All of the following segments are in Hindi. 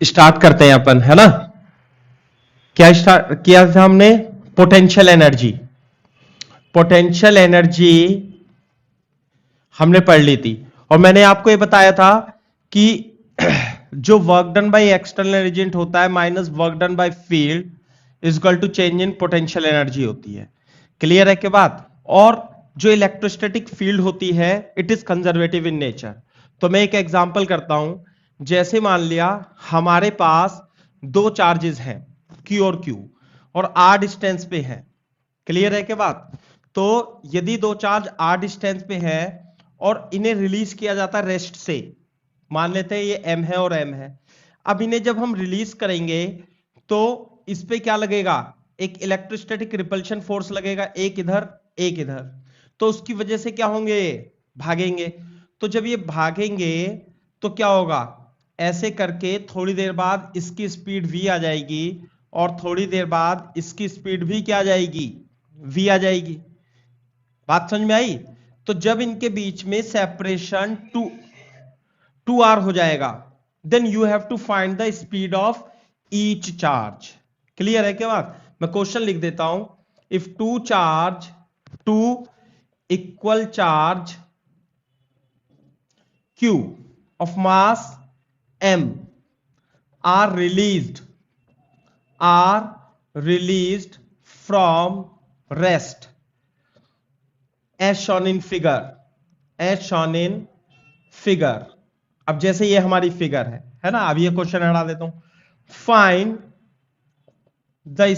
स्टार्ट करते हैं अपन, है ना। क्या स्टार्ट किया था हमने? Potential energy. पोटेंशियल एनर्जी हमने पढ़ ली थी और मैंने आपको ये बताया था कि जो work done by external agent होता है minus work done by field is equal to change in potential energy होती है। क्लियर है के बात? और जो इलेक्ट्रोस्टैटिक फील्ड होती है it is conservative in nature. तो मैं एक एग्जांपल करता हूं, जैसे मान लिया हमारे पास दो चार्जेस हैं Q और Q और R डिस्टेंस पे है। क्लियर है के बात? तो यदि दो चार्ज R डिस्टेंस पे है और इन्हें रिलीज किया जाता है रेस्ट से, मान लेते हैं ये M है और M है। अब इन्हें जब हम रिलीज करेंगे तो इस पे क्या लगेगा? एक इलेक्ट्रोस्टैटिक रिपल्शन फोर्स लगेगा, एक इधर एक इधर। तो उसकी वजह से क्या होंगे? भागेंगे। तो जब ये भागेंगे तो क्या होगा? ऐसे करके थोड़ी देर बाद इसकी स्पीड v आ जाएगी और थोड़ी देर बाद इसकी स्पीड भी क्या आ जाएगी? v आ जाएगी। बात समझ में आई? तो जब इनके बीच में सेपरेशन 2r हो जाएगा then you have to find the speed of each charge. Clear है क्या बात? मैं क्वेश्चन लिख देता हूं, if two equal charge q of mass m are released from rest as shown in figure। अब जैसे ये हमारी फिगर है ना। अब ये क्वेश्चन हटा देता हूं, find the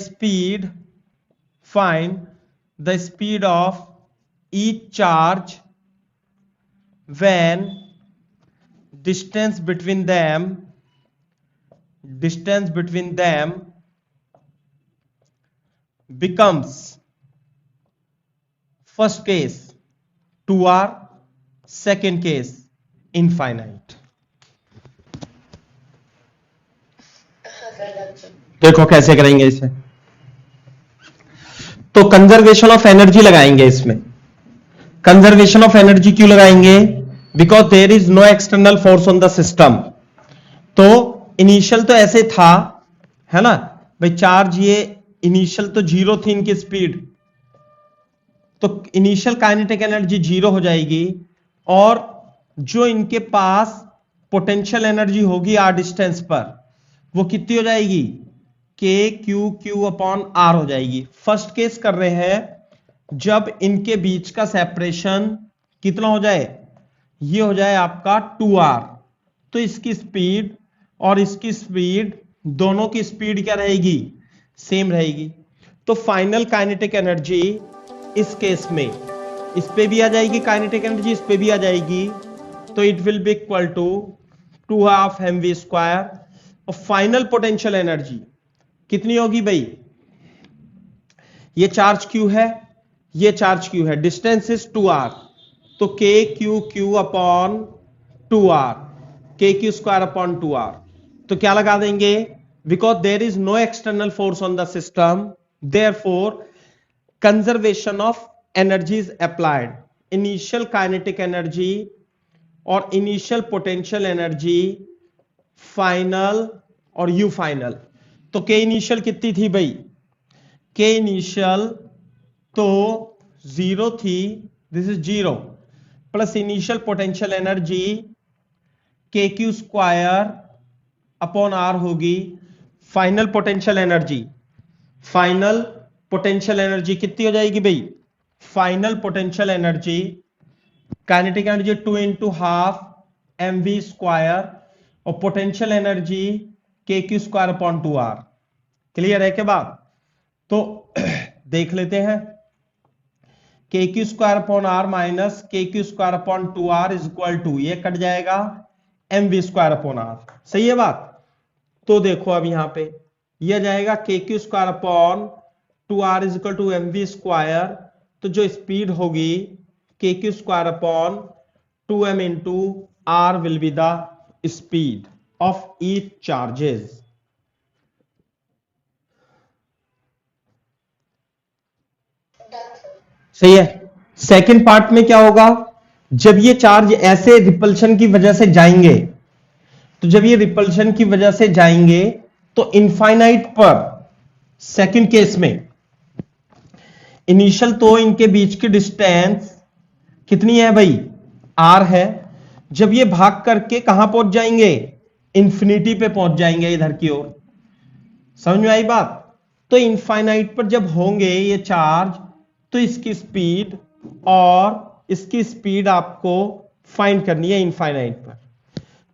speed of each charge when distance between them becomes first case 2r, second case infinite। देखो कैसे करेंगे इसे। तो कंजर्वेशन ऑफ एनर्जी लगाएंगे इसमें। कंजर्वेशन ऑफ एनर्जी क्यों लगाएंगे? Because there is no external force on the system. तो इनिशियल तो ऐसे था, है ना भाई, चार्ज ये इनिशियल तो जीरो थी इनकी स्पीड, तो इनिशियल काइनेटिक एनर्जी जीरो हो जाएगी और जो इनके पास पोटेंशियल एनर्जी होगी आर डिस्टेंस पर वो कितनी हो जाएगी? KQ अपॉन R हो जाएगी। फर्स्ट केस कर रहे हैं जब इनके बीच का सेपरेशन कितना हो जाए? ये हो जाए आपका 2r। तो इसकी स्पीड और इसकी स्पीड, दोनों की स्पीड क्या रहेगी? सेम रहेगी। तो फाइनल काइनेटिक एनर्जी इस केस में इस पे भी आ जाएगी, काइनेटिक एनर्जी इस पे भी आ जाएगी। तो it will be equal to 2/2 mv²। और फाइनल पोटेंशियल एनर्जी कितनी होगी भाई? ये चार्ज Q है, ये चार्ज Q है, डिस्टेंस इज 2r, तो KQ upon 2r, KQ² upon 2r। तो क्या लगा देंगे? Because there is no external force on the system, therefore conservation of energy is applied. Initial kinetic energy और इनिशियल पोटेंशियल एनर्जी, फाइनल और यू फाइनल। तो K इनिशियल कितनी थी भाई? K इनिशियल तो 0 थी, this is 0 plus initial potential energy KQ² upon R होगी। फाइनल पोटेंशियल एनर्जी कितनी हो जाएगी भाई? Final potential energy, kinetic energy 2 × 12 mv² और potential energy KQ² upon 2r। Clear है क्या बात? तो देख लेते हैं, KQ² upon R minus KQ² upon 2r is equal to, ये कट जाएगा mv² अपॉन R। सही है बात? तो देखो अब यहां पे यह जाएगा KQ² upon 2r is equal to mv²। तो जो स्पीड होगी KQ² upon 2m into R will be the speed of each charges. सही है। सेकंड पार्ट में क्या होगा? जब ये चार्ज ऐसे रिपल्शन की वजह से जाएंगे तो जब ये रिपल्शन की वजह से जाएंगे तो इनफाइनाइट पर सेकंड केस में इनिशियल तो इनके बीच की डिस्टेंस कितनी है भाई, आर है। जब ये भाग करके कहां पहुंच जाएंगे, इंफिनिटी पे पहुंच जाएंगे इधर की ओर। समझ में आई बात। तो इनफाइनाइट पर जब होंगे ये चार्ज, तो इसकी स्पीड और इसकी स्पीड आपको फाइंड करनी है इनफाइनाइट पर।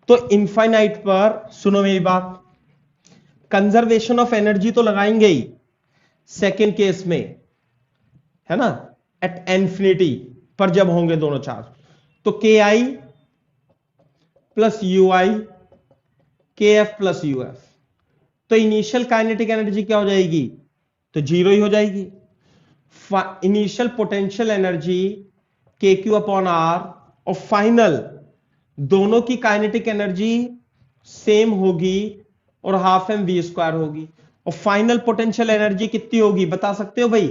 तो इनफाइनाइट पर सुनो मेरी बात, कंजर्वेशन ऑफ एनर्जी तो लगाएंगे ही सेकेंड केस में, है ना, एट इन्फिनिटी पर जब होंगे दोनों चार्ज। तो के I plus U I, K F plus U F, तो इनिशियल काइनेटिक एनर्जी क्या हो जाएगी, तो जीरो ही हो जाएगी। इनिशियल पोटेंशियल एनर्जी के क्यू अपॉन आर, और फाइनल दोनों की काइनेटिक एनर्जी सेम होगी और हाफ एम वी स्क्वायर होगी। और फाइनल पोटेंशियल एनर्जी कितनी होगी बता सकते हो भाई,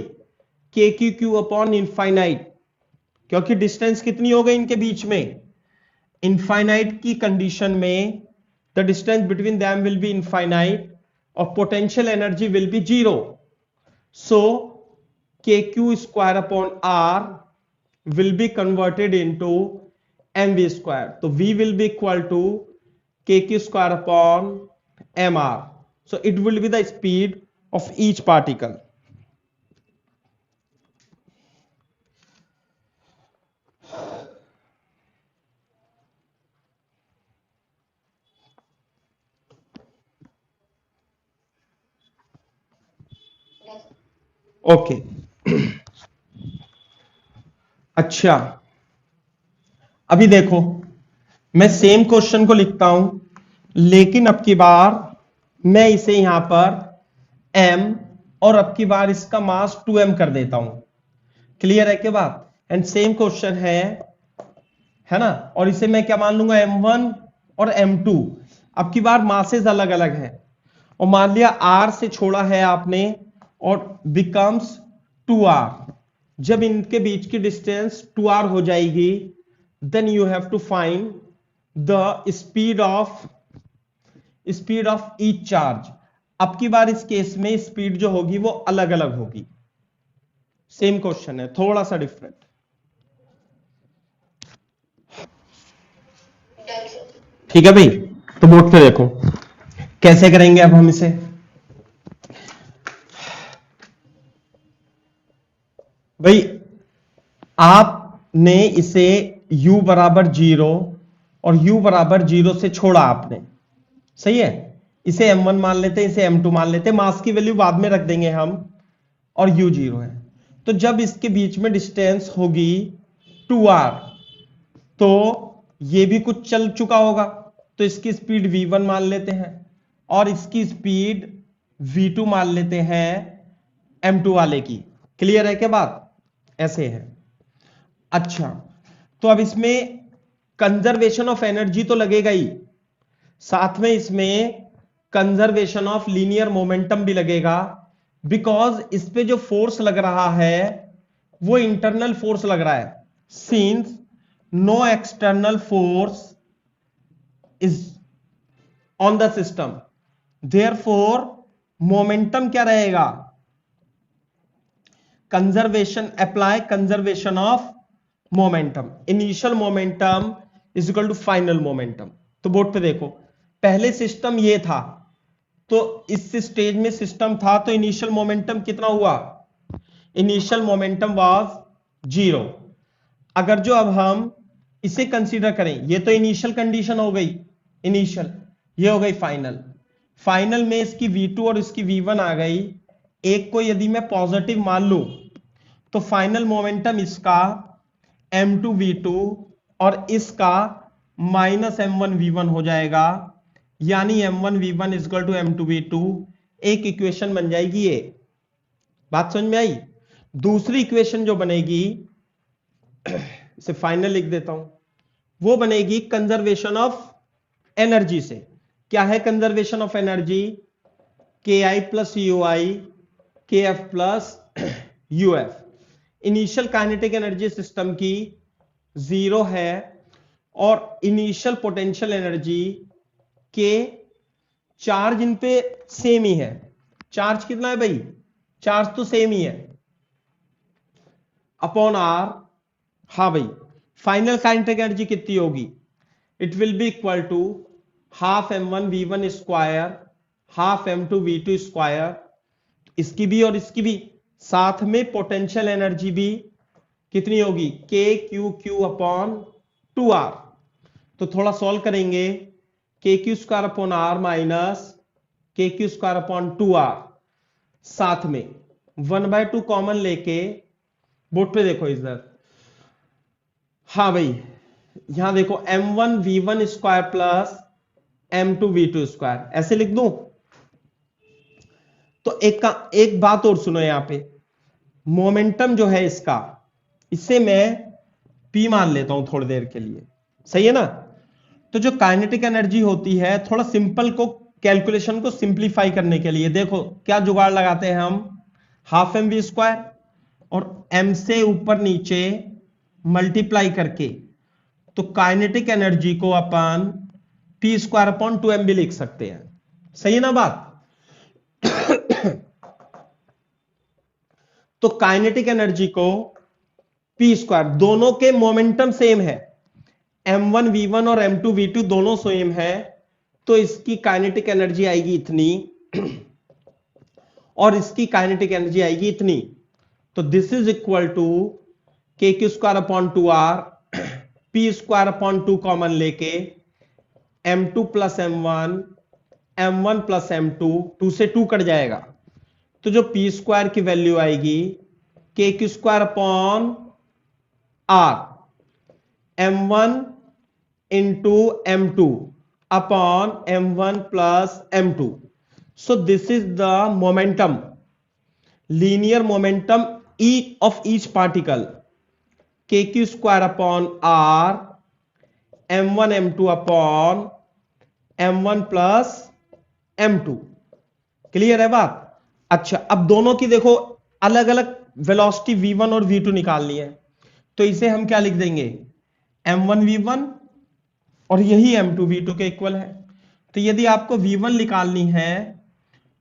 के क्यू क्यू अपॉन इनफाइनाइट, क्योंकि डिस्टेंस कितनी हो गई इनके बीच में, इनफाइनाइट की कंडीशन में the distance between them will be infinite और potential energy will be zero. So K Q square upon R will be converted into mv square. So v will be equal to kq square upon mr. So it will be the speed of each particle. Okay अच्छा, अभी देखो मैं सेम क्वेश्चन को लिखता हूं, लेकिन अब की बार मैं इसे यहां पर m और अब की बार इसका मास 2m कर देता हूं। क्लियर है क्या बात। एंड सेम क्वेश्चन है ना, और इसे मैं क्या मान लूंगा, m1 और m2। अब की बार मासेस अलग अलग है, और मान लिया r से छोड़ा है आपने और बिकम्स 2r। जब इनके बीच की डिस्टेंस 2r हो जाएगी, then you have to find the speed of each charge. अब की बार इस केस में स्पीड जो होगी वो अलग अलग होगी। सेम क्वेश्चन है, थोड़ा सा डिफरेंट। ठीक है भाई, तो बोर्ड पे देखो कैसे करेंगे अब हम इसे। भाई आपने इसे u बराबर 0 और u बराबर 0 से छोड़ा आपने, सही है। इसे m1 मान लेते हैं, इसे m2 मान लेते हैं, मास की वैल्यू बाद में रख देंगे हम, और u 0 है। तो जब इसके बीच में डिस्टेंस होगी 2r, तो ये भी कुछ चल चुका होगा, तो इसकी स्पीड v1 मान लेते हैं और इसकी स्पीड v2 मान लेते हैं m2 वाले की। क्लियर है क्या बात, ऐसे है। अच्छा, तो अब इसमें कंजर्वेशन ऑफ एनर्जी तो लगेगा ही, साथ में इसमें कंजर्वेशन ऑफ लीनियर मोमेंटम भी लगेगा, बिकॉज इस पे जो फोर्स लग रहा है वो इंटरनल फोर्स लग रहा है, since no external force is on the system, therefore momentum क्या रहेगा, conservation, apply conservation of momentum. Initial momentum is equal to final momentum. तो बोर्ड पे देखो, पहले सिस्टम ये था, तो इस स्टेज में सिस्टम था, तो इनिशियल मोमेंटम कितना हुआ, इनिशियल मोमेंटम वाज 0। अगर जो अब हम इसे कंसीडर करें, ये तो इनिशियल कंडीशन हो गई इनिशियल, ये हो गई फाइनल। फाइनल में इसकी v2 और इसकी v1 आ गई। एक को यदि मैं पॉजिटिव मान लूं, तो फाइनल मोमेंटम इसका m2 v2 और इसका माइनस m1 v1 हो जाएगा, यानी m1 v1 is equal to m2 v2। एक इक्वेशन बन जाएगी ये, बात समझ में आई। दूसरी इक्वेशन जो बनेगी, इसे फाइनल लिख देता हूं, वो बनेगी कंजर्वेशन ऑफ एनर्जी से। क्या है कंजर्वेशन ऑफ एनर्जी, के I plus U I, K F plus U f. Initial kinetic energy system की 0 है और इनिशियल पोटेंशियल एनर्जी के चार्ज इन पे सेम ही है। चार्ज कितना है भाई? चार्ज तो सेम ही है अपॉन आर। हाँ भाई, फाइनल काइनेटिक एनर्जी कितनी होगी? It will be equal to half m1v1 square half m2v2 square, इसकी भी और इसकी भी। साथ में पोटेंशियल एनर्जी भी कितनी होगी? के क्यू क्यू अपॉन 2r। तो थोड़ा सॉल्व करेंगे, K Q square upon r minus K Q square upon 2r, साथ में 1/2 कॉमन लेके बोर्ड पे देखो इधर। हाँ भाई, यहां देखो m1v1 square plus m2v2 square, ऐसे लिख दूं। तो एक बात और सुनो, यहां पे मोमेंटम जो है इसका, इसे मैं p मान लेता हूं थोड़ी देर के लिए, सही है ना? तो जो काइनेटिक एनर्जी होती है, थोड़ा सिंपल को कैलकुलेशन को सिंप्लीफाई करने के लिए देखो क्या जुगाड़ लगाते हैं हम, हाफ एम वी स्क्वायर और m से ऊपर नीचे मल्टीप्लाई करके, तो काइनेटिक एनर्जी को अपन p स्क्वायर अपॉन 2m भी लिख सकते हैं, सही है ना बात? तो काइनेटिक एनर्जी को p स्क्वायर, दोनों के मोमेंटम सेम है, m1v1 और m2v2 दोनों सेम है, तो इसकी काइनेटिक एनर्जी आएगी इतनी और इसकी काइनेटिक एनर्जी आएगी इतनी। तो this is equal to K Q square upon 2r, p square upon 2 common लेके m2 plus m1, m1 plus m2, 2 से 2 कट जाएगा, तो जो p स्क्वायर की वैल्यू आएगी के Q square upon r, m1 into m2 upon m1 plus m2। So this is the momentum, linear momentum of each particle, kq square upon r, m1 m2 upon m1 plus m2। Clear है बात? अच्छा, अब दोनों की देखो अलग अलग वेलोसिटी v1 और v2 निकालनी है, तो इसे हम क्या लिख देंगे? m1 v1 और यही m2 v2 के इक्वल है। तो यदि आपको v1 निकालनी है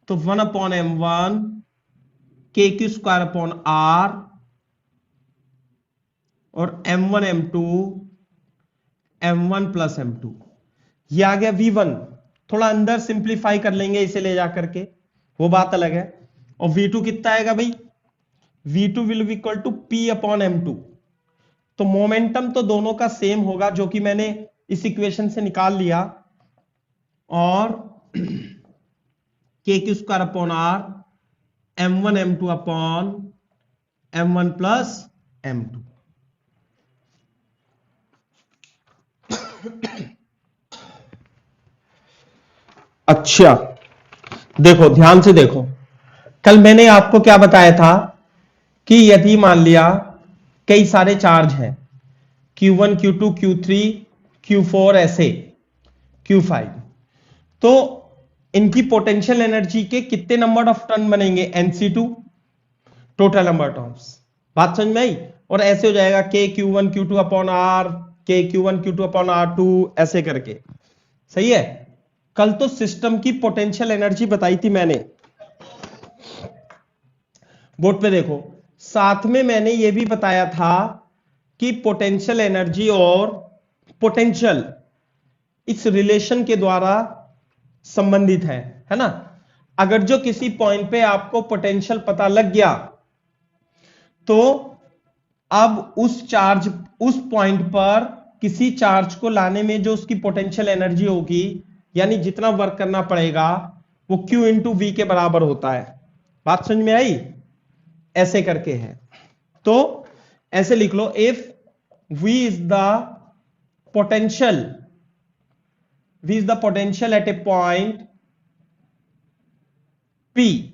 तो 1 अपॉन m1 के क्यू स्क्वायर अपॉन आर और m1 m2 m1 plus m2, ये आ गया v1। थोड़ा अंदर सिंप्लीफाई कर लेंगे इसे ले जाकर के, वो बात अलग है। और v2 कितना आएगा भाई? v2 will be equal to p upon m2। तो मोमेंटम तो दोनों का सेम होगा, जो कि मैंने इस इक्वेशन से निकाल लिया, और K Q square upon r m1 m2 upon m1 plus m2। अच्छा देखो, ध्यान से देखो, कल मैंने आपको क्या बताया था कि यदि मान लिया कई सारे चार्ज हैं, Q1 Q2 Q3 Q4 ऐसे Q5, तो इनकी पोटेंशियल एनर्जी के कितने नंबर ऑफ टर्न बनेंगे? NC2, total number terms. बात समझ में आई? और ऐसे हो जाएगा के Q1 Q2 अपॉन R, के Q1 Q2 अपॉन R2, ऐसे करके, सही है? कल तो सिस्टम की पोटेंशियल एनर्जी बताई थी मैंने, बोर्ड पे देखो। साथ में मैंने यह भी बताया था कि पोटेंशियल एनर्जी और पोटेंशियल इस रिलेशन के द्वारा संबंधित है ना? अगर जो किसी पॉइंट पे आपको पोटेंशियल पता लग गया, तो अब उस पॉइंट पर किसी चार्ज को लाने में जो उसकी पोटेंशियल एनर्जी होगी, यानी जितना वर्क करना पड़ेगा, वो Q इंटू वी के बराबर होता है। बात समझ में आई? ऐसे करके है, तो ऐसे लिख लो, if V is the potential at a point P,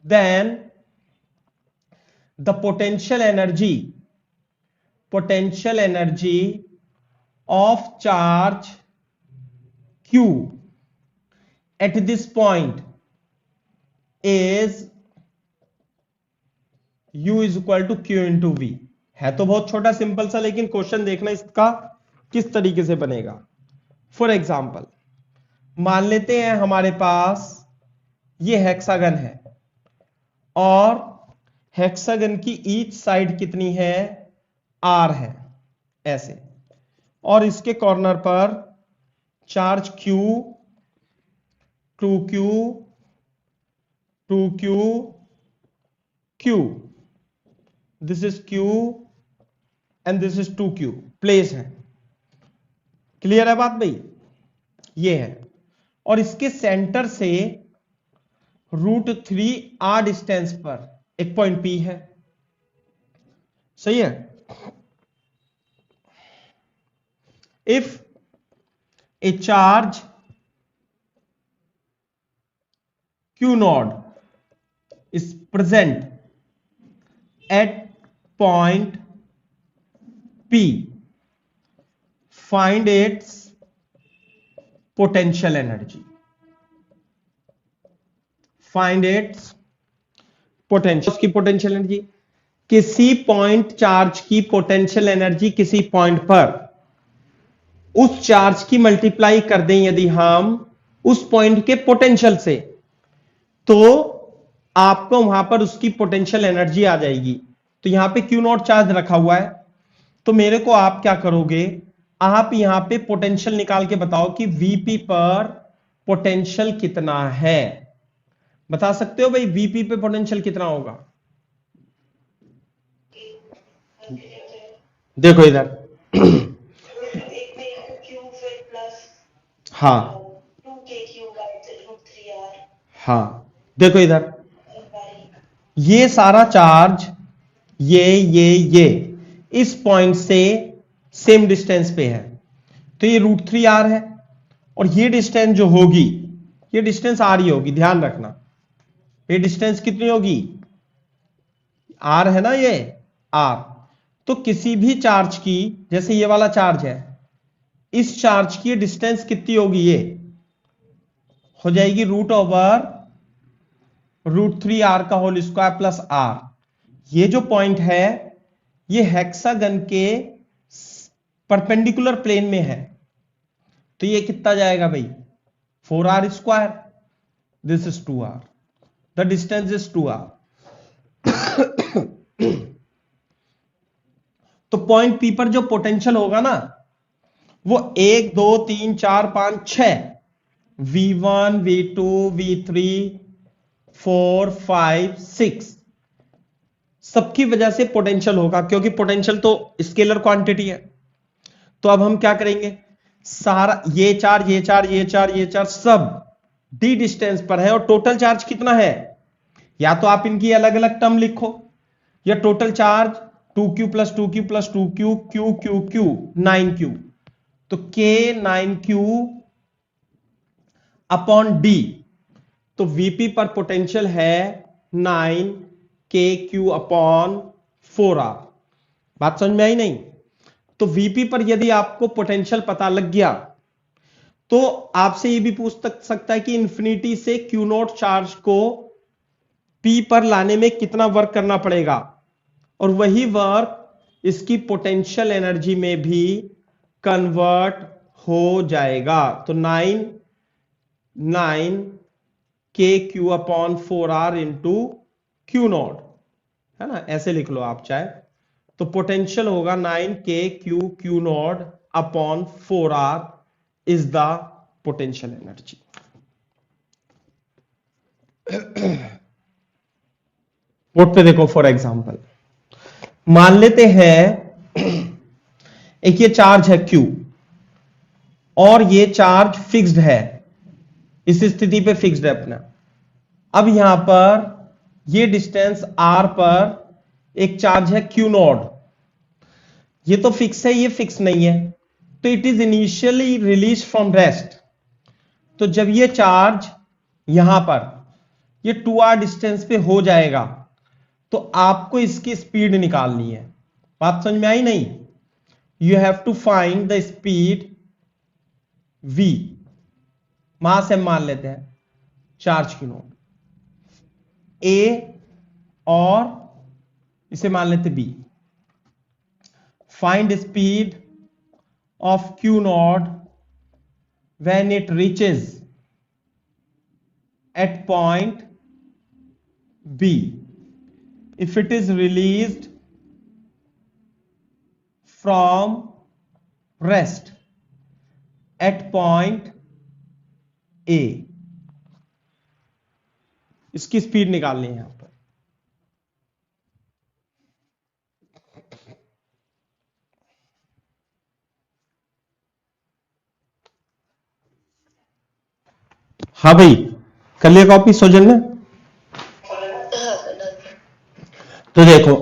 then the potential energy of charge Q at this point is U is equal to Q into V। है तो बहुत छोटा सिंपल सा, लेकिन क्वेश्चन देखना इसका किस तरीके से बनेगा। फॉर एग्जाम्पल मान लेते हैं हमारे पास ये हेक्सागन है और हेक्सागन की ईच साइड कितनी है, आर है ऐसे, और इसके कॉर्नर पर charge Q, 2Q, 2Q, Q, this is Q and this is 2Q place है। क्लियर है बात भाई, ये है। और इसके सेंटर से √3 r डिस्टेंस पर एक पॉइंट P है, सही है। If A charge Q not is present at point P, find its potential energy, find its potential, उसकी पोटेंशियल एनर्जी, किसी पॉइंट चार्ज की पोटेंशियल एनर्जी किसी पॉइंट पर उस चार्ज की मल्टीप्लाई कर दें यदि हम उस पॉइंट के पोटेंशियल से, तो आपको वहां पर उसकी पोटेंशियल एनर्जी आ जाएगी। तो यहां पे Q नॉट चार्ज रखा हुआ है, तो मेरे को आप क्या करोगे, आप यहां पे पोटेंशियल निकाल के बताओ कि Vp पर पोटेंशियल कितना है। बता सकते हो भाई Vp पे पोटेंशियल कितना होगा? देखो इधर हाँ हाँ, देखो इधर ये सारा चार्ज ये इस पॉइंट से सेम डिस्टेंस पे है, तो ये √3r है, और ये डिस्टेंस जो होगी, ये डिस्टेंस r ही होगी, ध्यान रखना। ये डिस्टेंस कितनी होगी, r है ना, ये r। तो किसी भी चार्ज की, जैसे ये वाला चार्ज है, इस चार्ज की डिस्टेंस कितनी होगी, ये हो जाएगी √3r का होल स्क्वायर प्लस r। ये जो पॉइंट है ये हेक्सागन के परपेंडिकुलर प्लेन में है, तो ये कितना जाएगा भाई, 4r square, this is 2r, the distance is 2r। तो पॉइंट P पर जो पोटेंशियल होगा ना, वो 1 2 3 4 5 6 V1 V2 V3 4 5 6 सबकी वजह से पोटेंशियल होगा, क्योंकि पोटेंशियल तो स्केलर क्वांटिटी है। तो अब हम क्या करेंगे, सारा ये चार्ज सब d डिस्टेंस पर है, और टोटल चार्ज कितना है, या तो आप इनकी अलग अलग टर्म लिखो, या total charge 2Q plus 2Q plus 2Q Q Q Q 9Q, तो K 9Q अपॉन D। तो Vp पर पोटेंशियल है 9KQ अपॉन 4R। बात समझ में आई नहीं? तो Vp पर यदि आपको पोटेंशियल पता लग गया, तो आपसे ये भी पूछ सकता है कि इंफिनिटी से Q नॉट चार्ज को P पर लाने में कितना वर्क करना पड़ेगा, और वही वर्क इसकी पोटेंशियल एनर्जी में भी कन्वर्ट हो जाएगा। तो 9KQ upon 4R into Q not, है ना, ऐसे लिख लो आप चाहे। तो पोटेंशियल होगा 9KQ Q not upon 4R is the potential energy. Board पे देखो, फॉर एग्जांपल मान लेते हैं एक ये चार्ज है Q, और ये चार्ज फिक्स्ड है, इस स्थिति पे फिक्स्ड है अपना। अब यहां पर ये डिस्टेंस r पर एक चार्ज है Q नॉट, ये तो फिक्स है, ये फिक्स नहीं है, तो it is initially release from rest. तो जब ये चार्ज यहां पर ये 2r डिस्टेंस पे हो जाएगा, तो आपको इसकी स्पीड निकालनी है। बात समझ में आई नहीं? You have to find the speed v, mass m मान लेते हैं, चार्ज Q नॉट a, और इसे मान लेते b। Find speed of Q not when it reaches at point B if it is released from rest at point A। इसकी स्पीड निकालनी है यहां पर। हाँ भाई, कर लिया कॉपी सोजन ने? तो देखो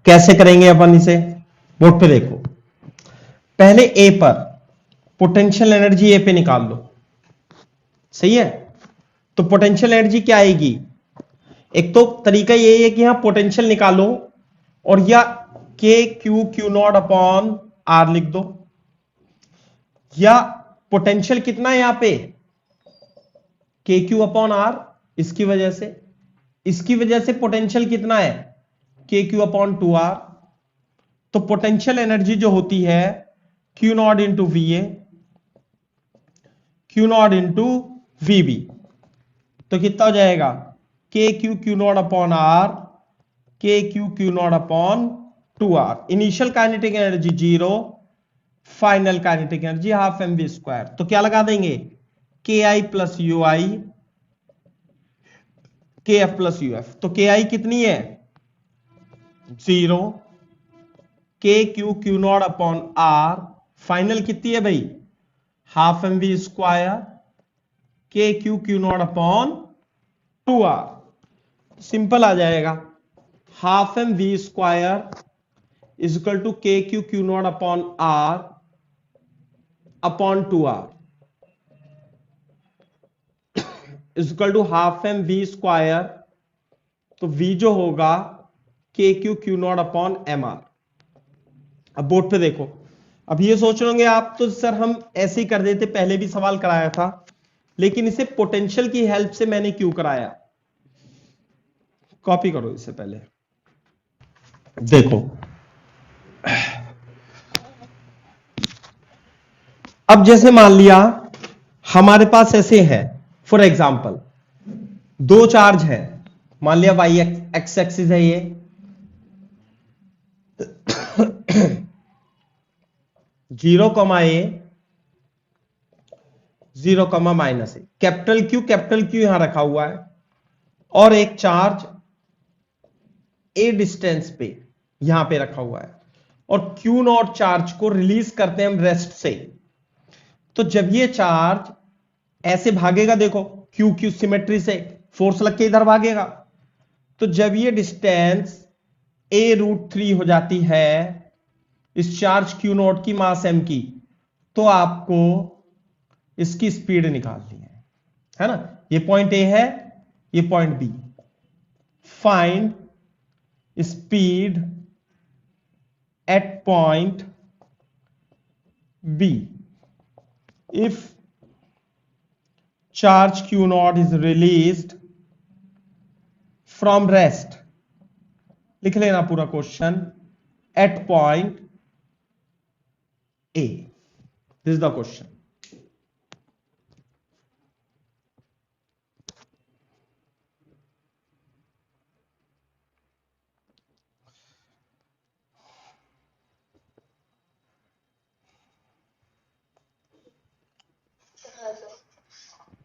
कैसे करेंगे अपन इसे, बोर्ड पे देखो। पहले ए पर पोटेंशियल एनर्जी ए पे निकाल लो, सही है? तो पोटेंशियल एनर्जी क्या आएगी? एक तो तरीका यही है कि यहां पोटेंशियल निकालो और या के क्यू नॉट अपॉन आर लिख दो, या पोटेंशियल कितना है यहां पे के क्यू अपॉन आर, इसकी वजह से पोटेंशियल कितना है के क्यू अपॉन 2r। तो पोटेंशियल एनर्जी जो होती है q naught into V A, q naught into V B, तो कितना हो जाएगा K Q not upon r, K Q not upon 2r। Initial kinetic energy 0, final kinetic energy half M we square. तो क्या लगा देंगे के I plus U I, K F plus U F. तो के आई कितनी है 0, K Q not upon R, final कितनी है भाई half M we square, K Q not upon 2r। Simple आ जाएगा, half M we square is equal to K Q not upon R upon 2r is equal to half M we square. तो v जो होगा K Q not upon M R. अब बोर्ड पे देखो, अब ये सोच रहे होंगे आप तो सर हम ऐसे ही कर देते, पहले भी सवाल कराया था, लेकिन इसे पोटेंशियल की हेल्प से मैंने क्यों कराया। कॉपी करो इसे पहले, देखो अब जैसे मान लिया हमारे पास ऐसे है, फॉर एग्जाम्पल दो चार्ज है, मान लिया वाई एक्स एक्सिस है ये 0, ए 0, माइनस ए। कैपिटल क्यू यहां रखा हुआ है और एक चार्ज ए डिस्टेंस पे यहां पे रखा हुआ है, और क्यू नॉट चार्ज को रिलीज करते हैं हम रेस्ट से। तो जब ये चार्ज ऐसे भागेगा, देखो क्यू सिमेट्री से फोर्स लग के इधर भागेगा, तो जब ये डिस्टेंस a√3 हो जाती है इस चार्ज क्यू नॉट की मास m की, तो आपको इसकी स्पीड निकालनी है ना? ये पॉइंट ए है, ये point B. Find speed at point B if charge q naught is released from rest। लिख लेना पूरा question, at point A, this is the question।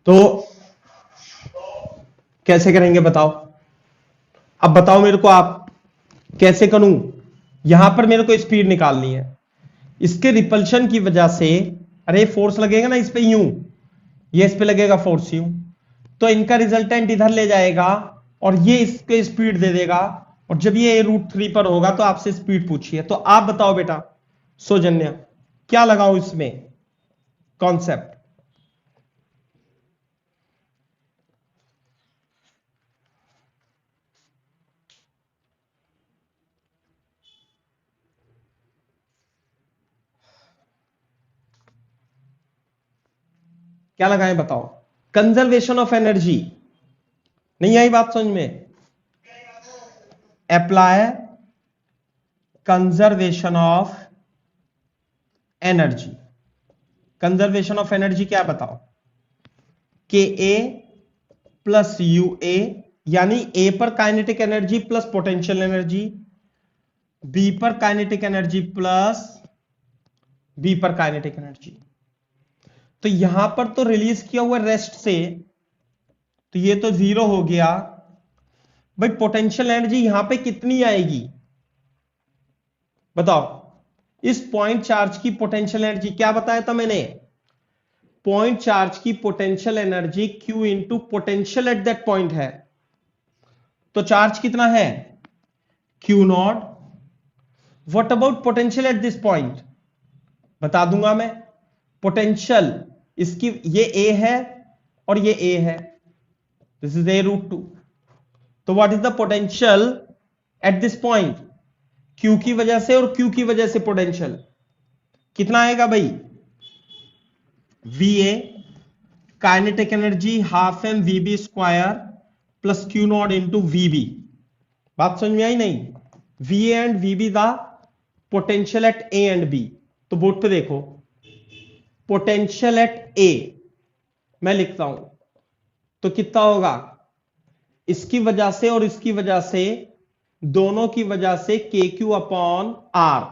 तो कैसे करेंगे बताओ? अब बताओ मेरे को आप कैसे करूं? यहां पर मेरे को स्पीड निकालनी है, इसके रिपल्शन की वजह से, अरे फोर्स लगेगा ना इस पे यूं, ये इस पे लगेगा फोर्स यूं, तो इनका रिजल्टेंट इधर ले जाएगा और ये इसके स्पीड दे देगा, और जब ये √3 पर होगा तो आपसे स्पीड पूछिए। तो आप बताओ बेटा सौजन्या, क्या लगाओ इसमें कॉन्सेप्ट? क्या लगाएं बताओ? कंजर्वेशन ऑफ एनर्जी, नहीं आई बात समझ में? Apply conservation of energy. Conservation of energy क्या बताओ? के ए प्लस यू ए, यानी ए पर kinetic energy plus potential energy, B पर काइनेटिक एनर्जी प्लस बी पर काइनेटिक एनर्जी। तो यहां पर तो रिलीज किया हुआ रेस्ट से, तो ये तो 0 हो गया भाई। पोटेंशियल एनर्जी यहां पे कितनी आएगी बताओ? इस पॉइंट चार्ज की पोटेंशियल एनर्जी क्या बताया था मैंने? पॉइंट चार्ज की potential energy Q into potential at that point है। तो चार्ज कितना है? Q not. What about potential at this point? बता दूंगा मैं। पोटेंशियल इसकी, ये A है और ये A है, दिस इज A√2। तो what is the potential at this point? Q की वजह से और Q की वजह से पोटेंशियल कितना आएगा भाई? VA kinetic energy half m VB square plus Q not into VB। बात समझ में आई नहीं? VA and VB the potential at A and B। तो बोर्ड पे देखो, पोटेंशियल एट A मैं लिखता हूं तो कितना होगा? इसकी वजह से और इसकी वजह से, दोनों की वजह से KQ अपॉन R,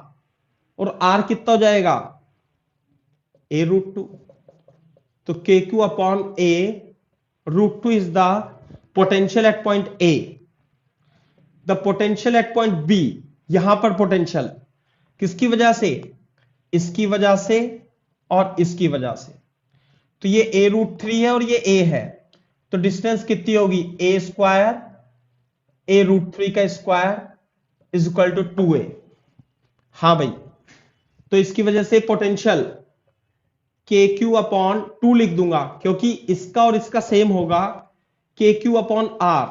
और R कितना हो जाएगा? A√2। तो KQ upon A√2 is the potential at point A। The potential at point B, यहां पर पोटेंशियल किसकी वजह से? इसकी वजह से और इसकी वजह से। तो ये A√3 है और ये A है, तो डिस्टेंस कितनी होगी? A स्क्वायर A√3 का square is equal to 2A। हां भाई, तो इसकी वजह से पोटेंशियल KQ अपॉन 2 लिख दूंगा, क्योंकि इसका और इसका सेम होगा। KQ upon R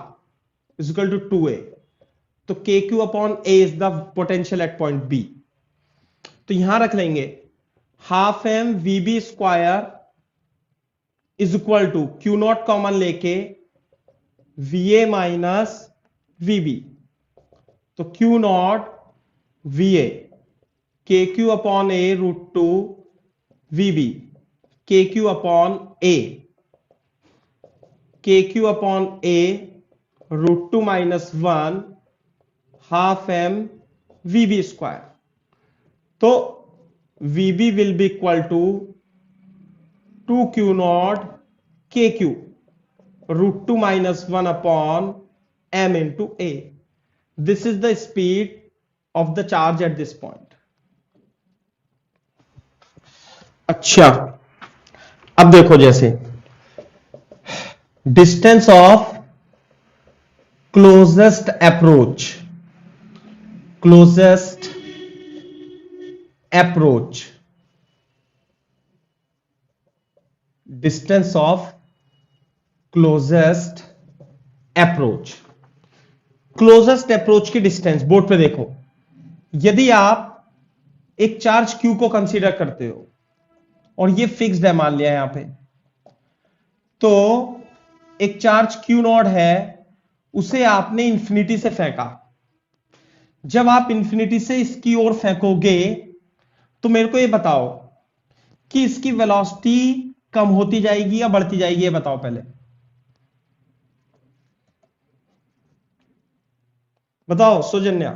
is equal to 2A। तो KQ upon A is the potential at point B। तो यहां रख लेंगे half m VB square is equal to Q naught common लेके VA माइनस VB। तो Q naught VA KQ upon A√2 VB, KQ upon A, KQ upon A√2 minus 1 half m VB square. तो VB will be equal to 2Q naught KQ √2 minus 1 upon M into A। This is the speed of the charge at this point. अच्छा, अब देखो, जैसे distance of closest approach, closest approach, distance of closest approach, closest approach की डिस्टेंस बोर्ड पे देखो। यदि आप एक चार्ज Q को कंसीडर करते हो और ये फिक्स्ड है, मान लिया यहां पे, तो एक चार्ज Q नॉट है, उसे आपने इंफिनिटी से फेंका। जब आप इंफिनिटी से इसकी ओर फेंकोगे तो मेरे को ये बताओ कि इसकी वेलोसिटी कम होती जाएगी या बढ़ती जाएगी, ये बताओ पहले बताओ सौजन्या।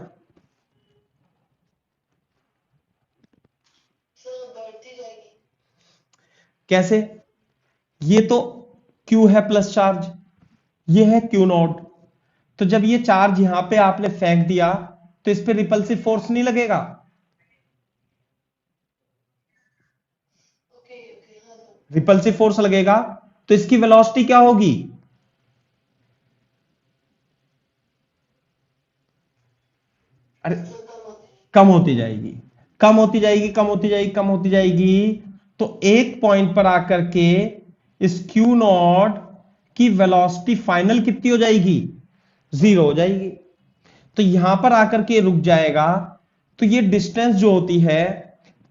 कैसे? ये तो Q है प्लस चार्ज, ये है Q नॉट। तो जब ये चार्ज यहां पे आपने फेंक दिया तो इस पे रिपल्सिव फोर्स नहीं लगेगा? रिपल्सिव फोर्स लगेगा, तो इसकी वेलोसिटी क्या होगी? अरे कम होती जाएगी, कम होती जाएगी, कम होती जाएगी, कम होती जाएगी। तो एक पॉइंट पर आकर के इस Q नॉट की वेलोसिटी फाइनल कितनी हो जाएगी? 0 हो जाएगी। तो यहां पर आकर के रुक जाएगा। तो ये डिस्टेंस जो होती है,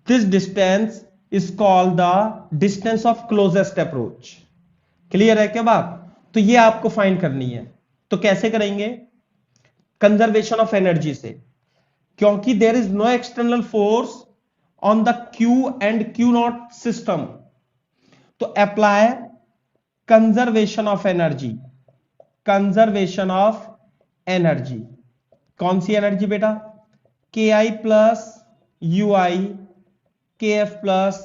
this distance is called the distance of closest approach. Clear है क्या बात? तो ये आपको फाइंड करनी है। तो कैसे करेंगे? कंजर्वेशन ऑफ एनर्जी से, क्योंकि there is no external force on the Q and Q not system. तो apply conservation of energy, conservation of energy. कौन सी एनर्जी बेटा? के I plus U I, K F plus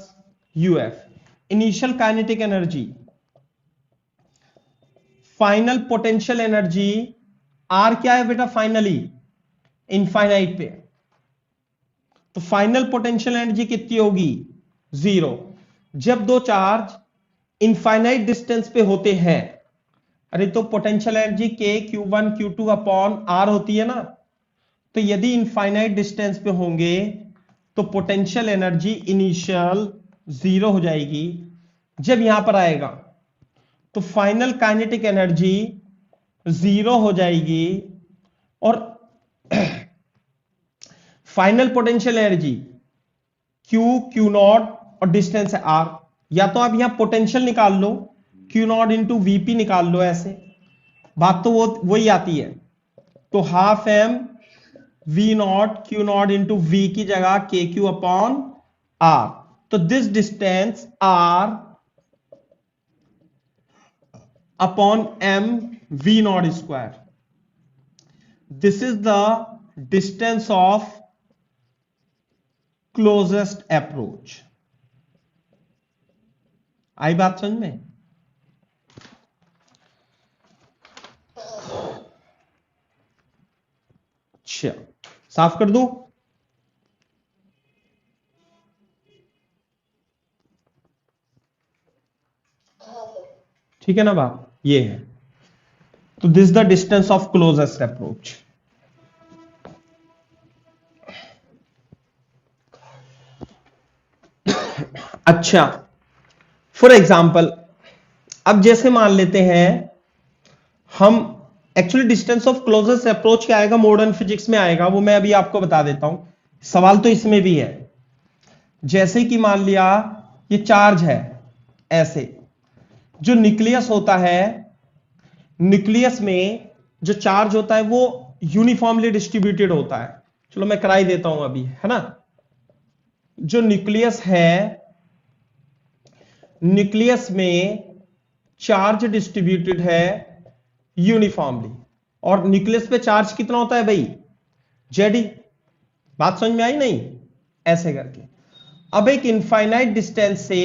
U f. Initial kinetic energy, final potential energy. R क्या है बेटा? फाइनली इनफाइनाइट पे, तो फाइनल पोटेंशियल एनर्जी कितनी होगी? 0। जब दो चार्ज इनफाइनाइट डिस्टेंस पे होते हैं, अरे तो पोटेंशियल एनर्जी के Q1 Q2 अपॉन आर होती है ना। तो यदि इनफाइनाइट डिस्टेंस पे होंगे तो पोटेंशियल एनर्जी इनिशियल 0 हो जाएगी। जब यहां पर आएगा तो फाइनल काइनेटिक एनर्जी 0 हो जाएगी और final potential energy Q not और डिस्टेंस है R। या तो आप यहां पोटेंशियल निकाल लो, Q नॉट इंटू वीपी निकाल लो, ऐसे बात तो वही आती है। तो half M V not Q not into V की जगह के क्यू अपॉन आर। तो this distance R upon M V not square, this is the distance of closest approach. आई बात समझ में? अच्छा, साफ कर दूं? ठीक है ना बात? ये है, तो this the distance of closest approach. अच्छा, फॉर एग्जाम्पल अब जैसे मान लेते हैं हम, actually distance of closest approach क्या आएगा मॉडर्न फिजिक्स में आएगा, वो मैं अभी आपको बता देता हूं। सवाल तो इसमें भी है। जैसे कि मान लिया ये चार्ज है, ऐसे जो न्यूक्लियस होता है, न्यूक्लियस में जो चार्ज होता है वो यूनिफॉर्मली डिस्ट्रीब्यूटेड होता है। चलो मैं कराई देता हूं अभी, है ना। जो न्यूक्लियस है, न्यूक्लियस में चार्ज डिस्ट्रीब्यूटेड है यूनिफॉर्मली। और न्यूक्लियस पे चार्ज कितना होता है भाई? जेडी। बात समझ में आई नहीं? ऐसे करके अब एक इनफाइनाइट डिस्टेंस से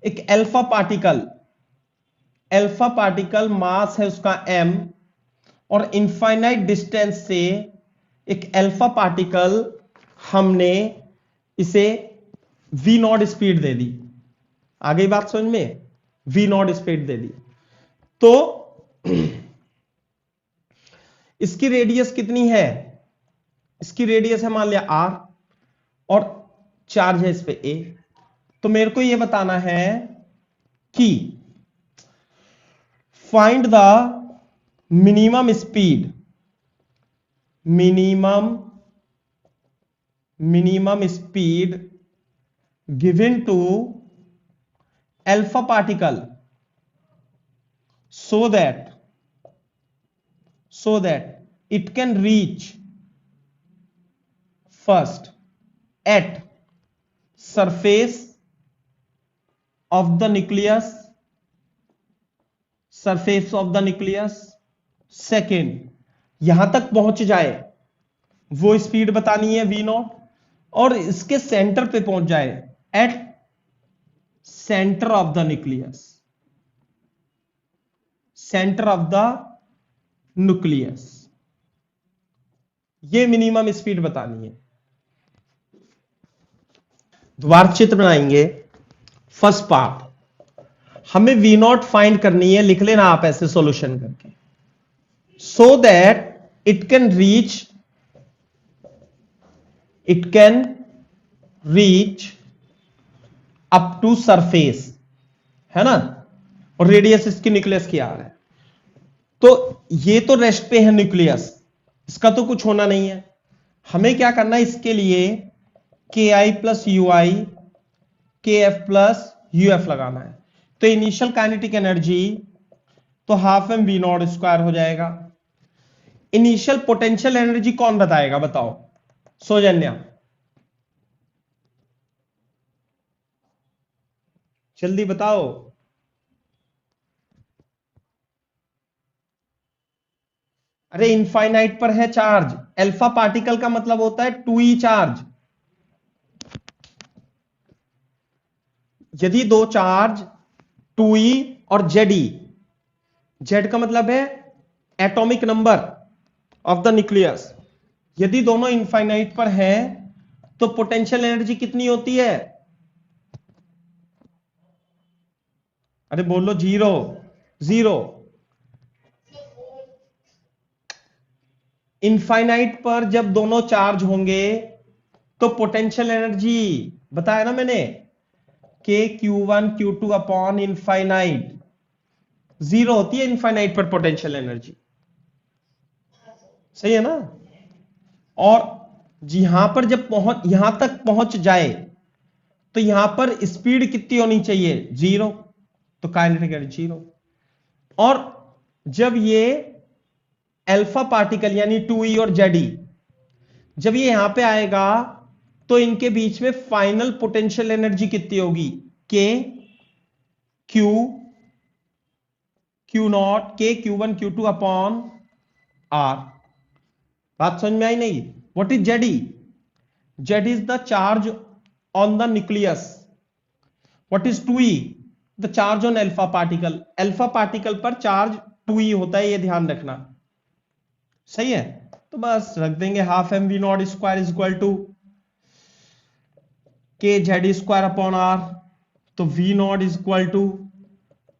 एक अल्फा पार्टिकल मास है उसका m, और इनफाइनाइट डिस्टेंस से एक अल्फा पार्टिकल हमने इसे v नॉट स्पीड दे दी। आ गई बात समझ में? v नॉट स्पीड दे दी तो इसकी रेडियस कितनी है? इसकी रेडियस है मान लिया r और चार्ज है इस पे a। तो मेरे को यह बताना है कि find the minimum speed, minimum speed given to alpha particle so that it can reach first at surface of the nucleus, second यहां तक पहुंच जाए, वो स्पीड बतानी है v नॉट, और इसके सेंटर पे पहुंच जाए at centre of the nucleus, ये मिनिमम स्पीड बतानी है। द्वार चित्र बनाएंगे। फर्स्ट पार्ट, हमें वी नॉट फाइंड करनी है, लिख लेना आप ऐसे सॉल्यूशन करके, so that it can reach up to surface, है ना, और रेडियस इसकी न्यूक्लियस की आर है। तो ये तो रेस्ट पे है न्यूक्लियस, इसका तो कुछ होना नहीं है। हमें क्या करना है इसके लिए? के I plus U I, K F plus U F लगाना है। तो इनिशियल काइनेटिक एनर्जी तो half M V not square हो जाएगा। इनिशियल पोटेंशियल एनर्जी कौन बताएगा? बताओ सौजन्या, जल्दी बताओ। अरे इनफाइनाइट पर है चार्ज, अल्फा पार्टिकल का मतलब होता है 2e चार्ज। यदि दो चार्ज 2e और Ze, जेड का मतलब है atomic number of the nucleus, यदि दोनों इनफाइनाइट पर हैं तो पोटेंशियल एनर्जी कितनी होती है? अरे बोलो जीरो। जीरो। इनफाइनाइट पर जब दोनों चार्ज होंगे तो पोटेंशियल एनर्जी बताया ना मैंने, के Q1 Q2 upon infinite zero होती है इनफाइनाइट पर पोटेंशियल एनर्जी। सही है ना? और यहां पर जब यहां तक पहुंच जाए तो यहां पर स्पीड कितनी होनी चाहिए? जीरो। तो काइनेटिक एनर्जी जीरो। और जब ये अल्फा पार्टिकल यानी 2e और Ze जब ये यहां पे आएगा तो इनके बीच में फाइनल पोटेंशियल एनर्जी कितनी होगी? के क्यू नॉट के Q1 Q2 अपॉन आर। बात समझ में आई नहीं? What is Ze? Ze is the charge on the nucleus. What is 2e? The charge on alpha particle. Alpha particle पर चार्ज 2e होता है, ये ध्यान रखना। सही है? तो बस रख देंगे half M V not square is equal to K Z square upon R. तो V nought is equal to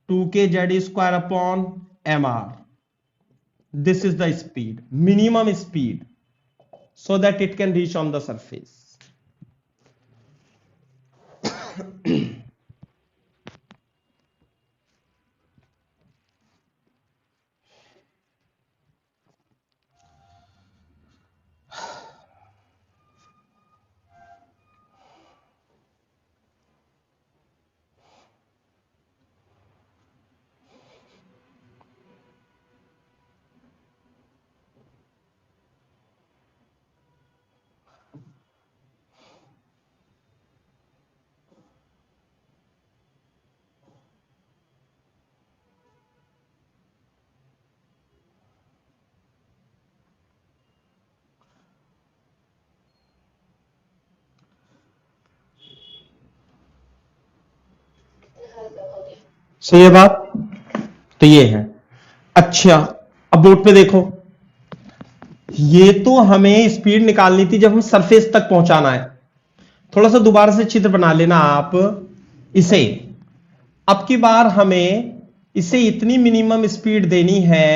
2k Z square upon M R. This is the speed, minimum speed, so that it can reach on the surface. सही है बात? तो ये है। अच्छा, अब बोर्ड पे देखो, ये तो हमें स्पीड निकालनी थी जब हम सरफेस तक पहुंचाना है। थोड़ा सा दोबारा से चित्र बना लेना आप इसे। अब की बार हमें इसे इतनी मिनिमम स्पीड देनी है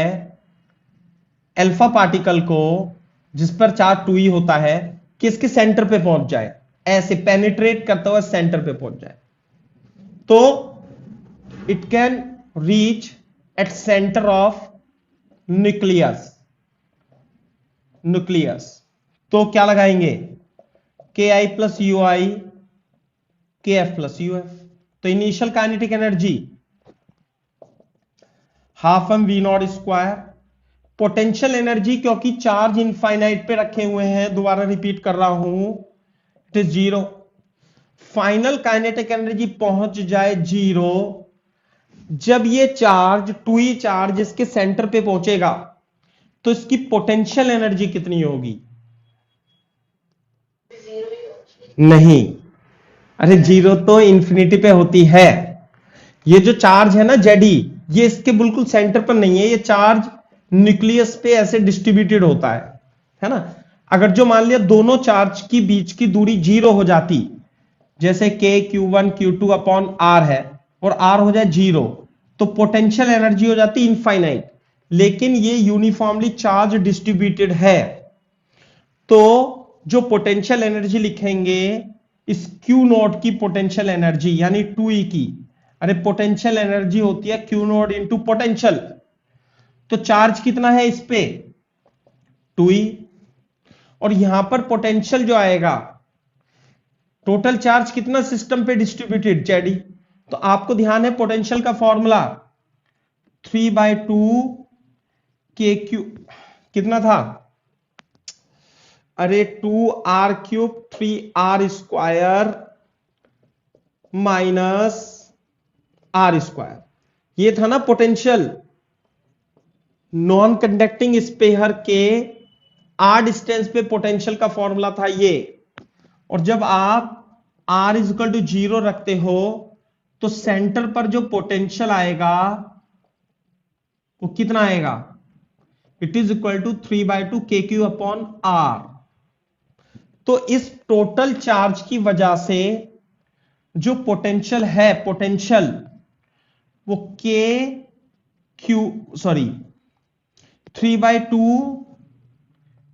अल्फा पार्टिकल को जिस पर चार्ज 2e होता है कि इसके सेंटर पे पहुंच जाए, ऐसे पेनिट्रेट करता हुआ सेंटर पे पहुंच जाए। तो it can reach at centre of nucleus. तो क्या लगाएंगे? K I plus U I K F plus U F. तो initial kinetic energy half M V not square. Potential energy क्योंकि चार्ज इनफाइनाइट पे रखे हुए हैं, दोबारा रिपीट कर रहा हूं, it is zero. Final kinetic energy पहुंच जाए जीरो जब ये चार्ज 2e चार्ज इसके सेंटर पे पहुंचेगा। तो इसकी पोटेंशियल एनर्जी कितनी होगी? नहीं, अरे जीरो तो इंफिनिटी पे होती है। ये जो चार्ज है ना जेडी, ये इसके बिल्कुल सेंटर पर नहीं है, ये चार्ज न्यूक्लियस पे ऐसे डिस्ट्रीब्यूटेड होता है ना? अगर जो मान लिया दोनों चार्ज की बीच की दूरी जीरो हो जाती, जैसे के Q1 Q2 अपॉन आर है और आर हो जाए जीरो, तो पोटेंशियल एनर्जी हो जाती इनफाइनाइट। लेकिन ये यूनिफॉर्मली चार्ज डिस्ट्रीब्यूटेड है, तो जो पोटेंशियल एनर्जी लिखेंगे इस Q नॉट की पोटेंशियल एनर्जी यानी 2e की, अरे पोटेंशियल एनर्जी होती है Q नॉट इंटू पोटेंशियल। तो चार्ज कितना है इस पे? 2e। और यहां पर पोटेंशियल जो आएगा, टोटल चार्ज कितना सिस्टम पे डिस्ट्रीब्यूटेड? जेडी। तो आपको ध्यान है पोटेंशियल का फॉर्मूला 3/2 के क्यू कितना था? अरे 2r³ 3r square minus r square, ये था ना पोटेंशियल। नॉन कंडक्टिंग स्पेयर के आर डिस्टेंस पे पोटेंशियल का फॉर्मूला था ये, और जब आप R इज इक्वल टू 0 रखते हो तो सेंटर पर जो पोटेंशियल आएगा वो कितना आएगा, it is equal to 3/2 KQ upon R। तो इस टोटल चार्ज की वजह से जो पोटेंशियल है, पोटेंशियल वो sorry 3/2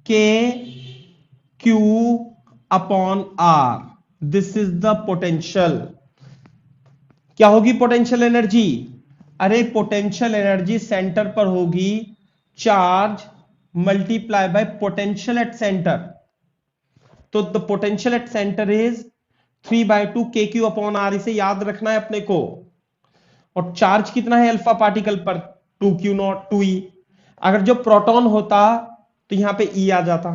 KQ upon R, this is the potential. क्या होगी पोटेंशियल एनर्जी? अरे पोटेंशियल एनर्जी सेंटर पर होगी charge multiply by potential at centre. तो the potential at centre is 3/2 KQ upon R, इसे याद रखना है अपने को। और चार्ज कितना है अल्फा पार्टिकल पर? 2Q0 2E। अगर जो प्रोटॉन होता तो यहां पे E आ जाता,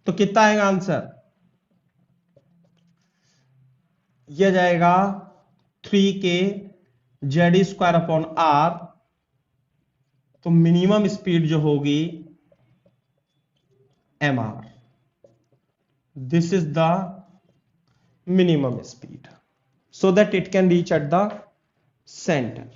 तो कितना आएगा आंसर? यह जाएगा 3K Z² अपॉन R। तो मिनिमम स्पीड जो होगी mr, this is the minimum speed, so that it can reach at the center.